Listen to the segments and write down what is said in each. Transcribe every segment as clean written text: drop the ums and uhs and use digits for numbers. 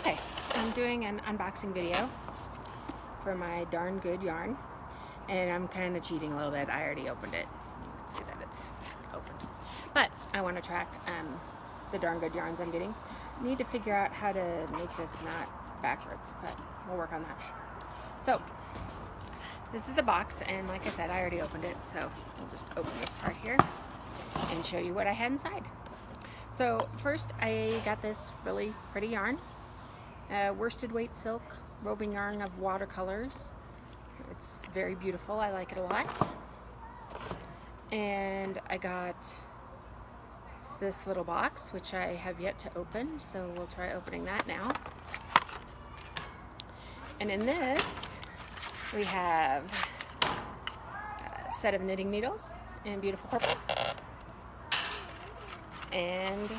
Okay, I'm doing an unboxing video for my Darn Good yarn, and I'm kind of cheating a little bit. I already opened it. You can see that it's opened. But I want to track the Darn Good yarns I'm getting. I need to figure out how to make this not backwards, but we'll work on that. So, this is the box, and like I said, I already opened it, so I'll just open this part here and show you what I had inside. So first, I got this really pretty yarn. Worsted weight silk roving yarn of watercolors. It's very beautiful. I like it a lot. And I got this little box, which I have yet to open, so we'll try opening that now. And in this, we have a set of knitting needles in beautiful purple, and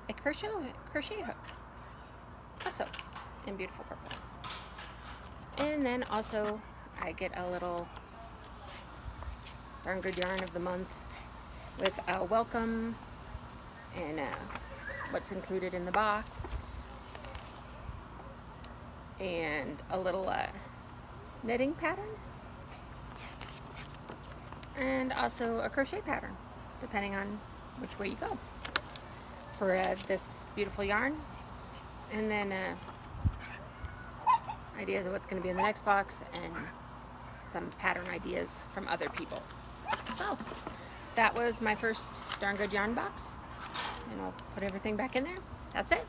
a crochet hook, also in beautiful purple. And then also I get a little Darn Good Yarn of the Month with a welcome and what's included in the box, and a little knitting pattern, and also a crochet pattern, depending on which way you go for this beautiful yarn. And then ideas of what's going to be in the next box, and some pattern ideas from other people. So that was my first Darn Good Yarn box, and I'll put everything back in there. That's it.